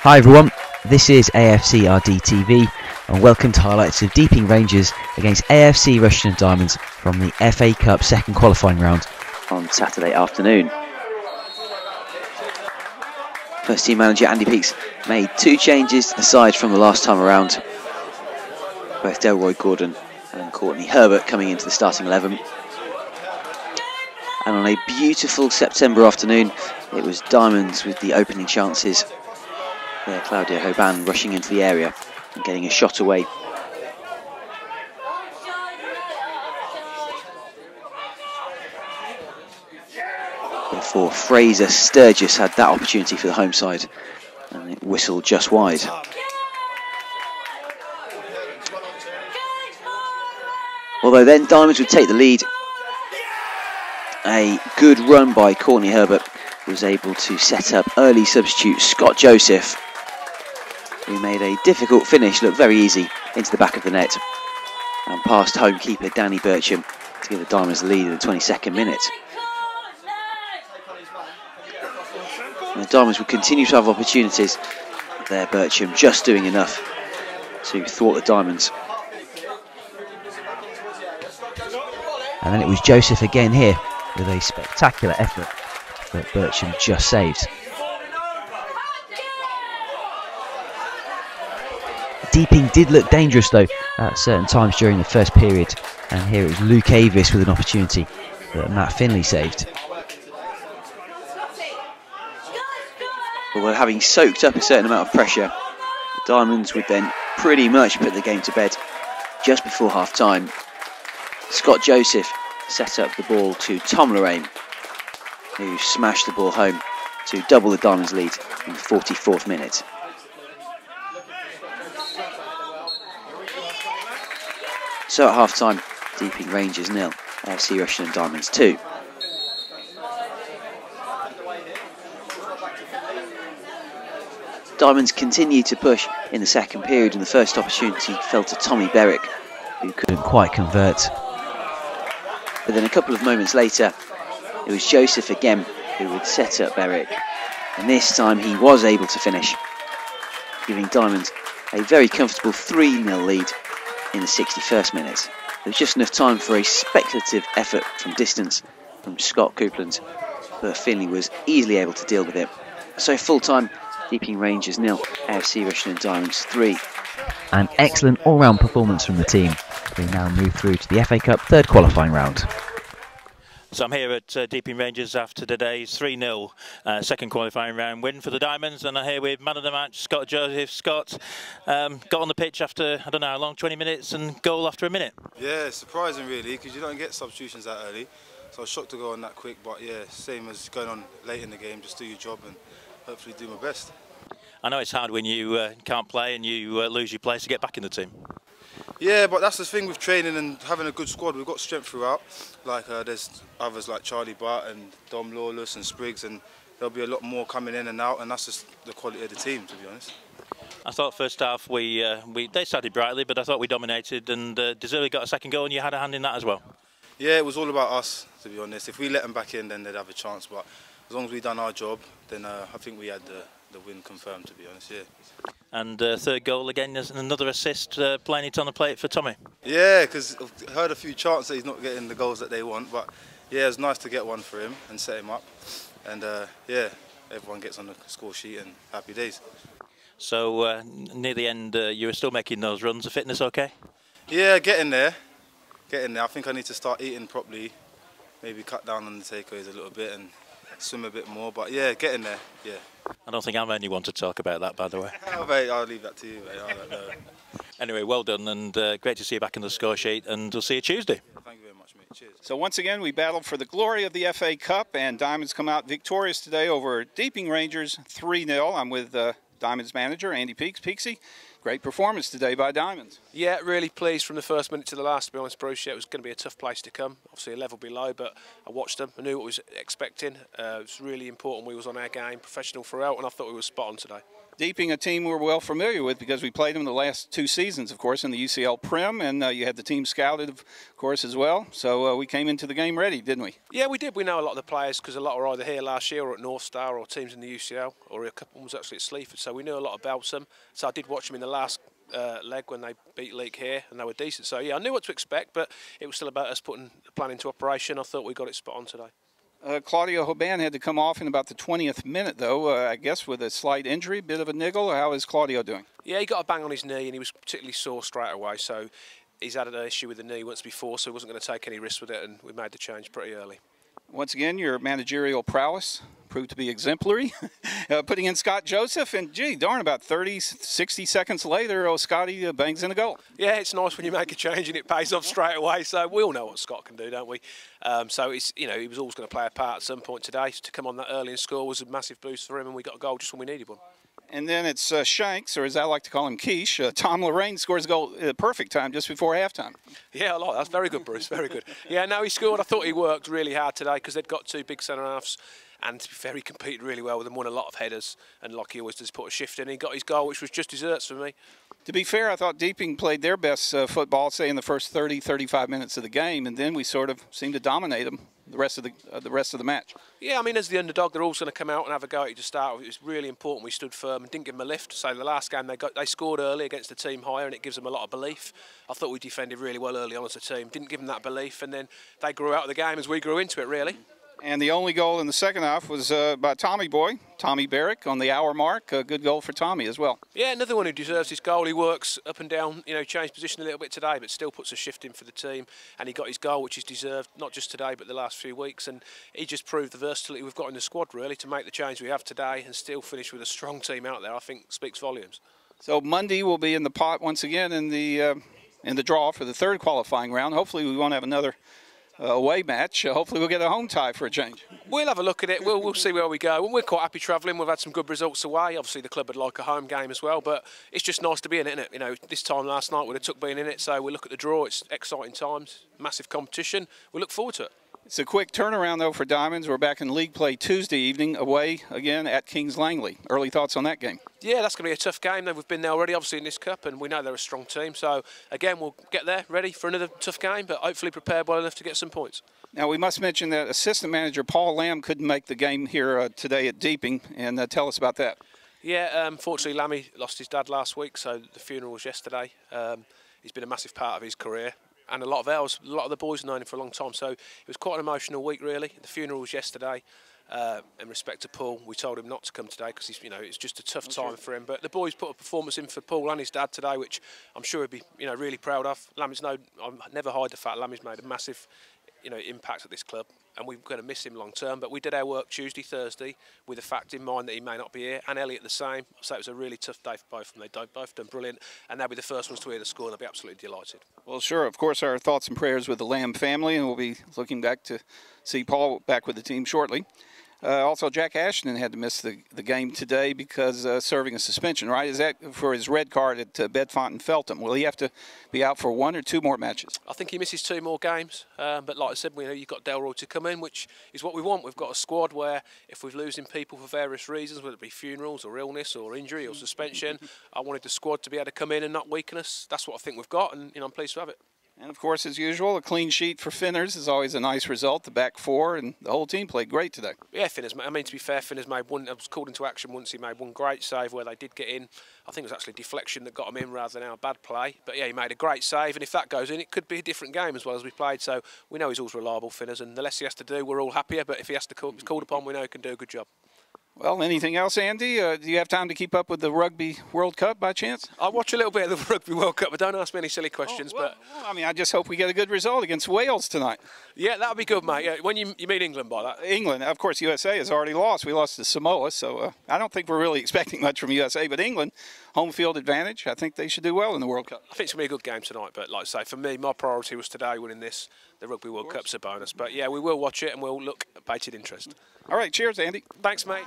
Hi everyone, this is AFCRDTV and welcome to highlights of Deeping Rangers against AFC Rushden Diamonds from the FA Cup second qualifying round on Saturday afternoon. First team manager Andy Peaks made two changes aside from the last time around. Both Delroy Gordon and Courtney Herbert coming into the starting 11. And on a beautiful September afternoon, it was Diamonds with the opening chances. There, Claudia Hoban rushing into the area and getting a shot away. Before Fraser Sturgis had that opportunity for the home side, and it whistled just wide. Although then Diamonds would take the lead. A good run by Courtney Herbert was able to set up early substitute Scott Joseph, who made a difficult finish look very easy into the back of the net and past home keeper Danny Bircham to give the Diamonds the lead in the 22nd minute. And the Diamonds would continue to have opportunities. There, Bircham just doing enough to thwart the Diamonds. And then it was Joseph again here with a spectacular effort that Bircham just saved. Deeping did look dangerous though at certain times during the first period, and here it was Luke Avis with an opportunity that Matt Finley saved. Although having soaked up a certain amount of pressure, the Diamonds would then pretty much put the game to bed just before half time. Scott Joseph set up the ball to Tom Lorraine, who smashed the ball home to double the Diamonds' lead in the 44th minute. So at half time, Deeping Rangers 0, AFC Rushden Diamonds 2. Diamonds continued to push in the second period, and the first opportunity fell to Tommy Berwick, who couldn't quite convert. But then a couple of moments later, it was Joseph again who would set up Berwick, and this time he was able to finish, giving Diamonds a very comfortable 3-0 lead in the 61st minute. There was just enough time for a speculative effort from distance from Scott Coupland, but Finley was easily able to deal with it. So full time, Deeping Rangers 0, AFC Rushden Diamonds 3. An excellent all-round performance from the team. They now move through to the FA Cup third qualifying round. So I'm here at Deeping Rangers after today's 3-0 second qualifying round win for the Diamonds, and I'm here with man of the match, Scott Joseph. Scott got on the pitch after, I don't know how long, 20 minutes, and goal after a minute. Yeah, surprising really, because you don't get substitutions that early. So I was shocked to go on that quick, but yeah, same as going on late in the game, just do your job and hopefully do my best. I know it's hard when you can't play and you lose your place to get back in the team. Yeah, but that's the thing with training and having a good squad. We've got strength throughout. Like there's others like Charlie Bart and Dom Lawless and Spriggs, and there'll be a lot more coming in and out, and that's just the quality of the team, to be honest. I thought first half they started brightly, but I thought we dominated, and deservedly got a second goal, and you had a hand in that as well. Yeah, it was all about us, to be honest. If we let them back in, then they'd have a chance. But as long as we done our job, then I think we had the win confirmed, to be honest, yeah. And third goal again, there's another assist, playing it on the plate for Tommy. Yeah, because I've heard a few chants that he's not getting the goals that they want, but yeah, it was nice to get one for him and set him up. And yeah, everyone gets on the score sheet and happy days. So near the end, you were still making those runs. The fitness okay? Yeah, getting there. I think I need to start eating properly, maybe cut down on the takeaways a little bit and swim a bit more, but yeah, getting there, yeah. I don't think I'm anyone to talk about that, by the way. Oh, mate, I'll leave that to you, mate. I don't know. Anyway, well done, and great to see you back in the score sheet, and we'll see you Tuesday. Thank you very much, mate. Cheers. So once again, we battled for the glory of the FA Cup, and Diamonds come out victorious today over Deeping Rangers 3-0. I'm with Diamonds manager Andy Peaks. Peaksy, great performance today by Diamonds. Yeah, really pleased from the first minute to the last, to be honest, Bruce. Yeah, it was going to be a tough place to come. Obviously a level below, but I watched them. I knew what I was expecting. It was really important we was on our game, professional throughout, and I thought we were spot on today. Deeping, a team we're well familiar with because we played them the last 2 seasons, of course, in the UCL Prim, and you had the team scouted, of course, as well. So we came into the game ready, didn't we? Yeah, we did. We know a lot of the players because a lot were either here last year or at North Star or teams in the UCL, or a couple was actually at Sleaford. So we knew a lot about them. So I did watch them in the last leg when they beat Leek here, and they were decent. So yeah, I knew what to expect, but it was still about us putting the plan into operation. I thought we got it spot on today. Claudio Hoban had to come off in about the 20th minute, though, I guess with a slight injury, bit of a niggle. How is Claudio doing? Yeah, he got a bang on his knee and he was particularly sore straight away. So he's had an issue with the knee once before, so he wasn't going to take any risks with it, and we made the change pretty early. Once again, your managerial prowess proved to be exemplary, putting in Scott Joseph, and gee, darn, about 30, 60 seconds later, Scotty bangs in a goal. Yeah, it's nice when you make a change and it pays off straight away, so we all know what Scott can do, don't we? So it's, you know, he was always going to play a part at some point today. To come on that early and score was a massive boost for him, and we got a goal just when we needed one. And then it's Shanks, or as I like to call him, Quiche. Tom Lorraine scores a goal at a perfect time just before halftime. Yeah, I like that. That's very good, Bruce. Very good. Yeah, no, he scored. I thought he worked really hard today because they'd got 2 big centre-halves. And to be fair, he competed really well with them, won a lot of headers. And like he always does, put a shift in. He got his goal, which was just desserts for me. To be fair, I thought Deeping played their best football, say, in the first 30, 35 minutes of the game. And then we sort of seemed to dominate them the rest of the match. Yeah, I mean, as the underdog, they're all going to come out and have a go at you to start with. It was really important we stood firm and didn't give them a lift. So the last game they scored early against the team higher, and it gives them a lot of belief. I thought we defended really well early on as a team, didn't give them that belief, and then they grew out of the game as we grew into it, really. And the only goal in the second half was by Tommy Berwick on the hour mark. A good goal for Tommy as well. Yeah, another one who deserves his goal. He works up and down, you know, changed position a little bit today, but still puts a shift in for the team. And he got his goal, which is deserved, not just today, but the last few weeks. And he just proved the versatility we've got in the squad, really, to make the change we have today and still finish with a strong team out there. I think speaks volumes. So Monday we'll be in the pot once again in the draw for the 3rd qualifying round. Hopefully we won't have another away match. Hopefully we'll get a home tie for a change. We'll have a look at it. We'll see where we go. We're quite happy travelling. We've had some good results away. Obviously the club would like a home game as well, but it's just nice to be in it, isn't it? You know, this time last night we'd have took being in it, so we look at the draw. It's exciting times, massive competition. We look forward to it. It's a quick turnaround, though, for Diamonds. We're back in league play Tuesday evening, away again at Kings Langley. Early thoughts on that game? Yeah, that's going to be a tough game. We've been there already, obviously, in this cup, and we know they're a strong team. So, again, we'll get there ready for another tough game, but hopefully prepared well enough to get some points. Now, we must mention that assistant manager Paul Lamb couldn't make the game here today at Deeping, and tell us about that. Yeah, unfortunately, Lammy lost his dad last week, so the funeral was yesterday. He's been a massive part of his career. And a lot of the boys have known him for a long time, so it was quite an emotional week, really. The funeral was yesterday. In respect to Paul, we told him not to come today because it's just a tough time for him. But the boys put a performance in for Paul and his dad today, which I'm sure he'd be, really proud of. I never hide the fact Lammy's made a massive, impact at this club, and we're going to miss him long term. But we did our work Tuesday, Thursday, with the fact in mind that he may not be here, and Elliot the same. So it was a really tough day for both of them. They've both done brilliant, and they'll be the first ones to hear the score, and they'll be absolutely delighted. Well, sure. Of course, our thoughts and prayers with the Lamb family, and we'll be looking back to see Paul back with the team shortly. Also, Jack Ashton had to miss the game today because serving a suspension, right? Is that for his red card at Bedfont and Feltham? Will he have to be out for 1 or 2 more matches? I think he misses 2 more games. But like I said, you've got Delroy to come in, which is what we want. We've got a squad where if we're losing people for various reasons, whether it be funerals or illness or injury or suspension, I wanted the squad to be able to come in and not weaken us. That's what I think we've got, and I'm pleased to have it. And, of course, as usual, a clean sheet for Finners is always a nice result. The back 4 and the whole team played great today. Yeah, Finners. I mean, to be fair, Finners made one. I was called into action once. He made one great save where they did get in. I think it was actually deflection that got him in rather than our bad play. But, yeah, he made a great save. And if that goes in, it could be a different game as well as we played. So we know he's always reliable, Finners. And the less he has to do, we're all happier. But if he has to be called upon, we know he can do a good job. Well, anything else, Andy? Do you have time to keep up with the Rugby World Cup by chance? I watch a little bit of the Rugby World Cup, but don't ask me any silly questions. I just hope we get a good result against Wales tonight. Yeah, that'll be good, mate. Yeah, when you mean England by that? England, of course, USA has already lost. We lost to Samoa, so I don't think we're really expecting much from USA. But England, home field advantage, I think they should do well in the World Cup. I think it's going to be a good game tonight, but like I say, for me, my priority was today winning this. The Rugby World Cup's a bonus. But, yeah, we will watch it and we'll look at bated interest. All right, cheers, Andy. Thanks, mate.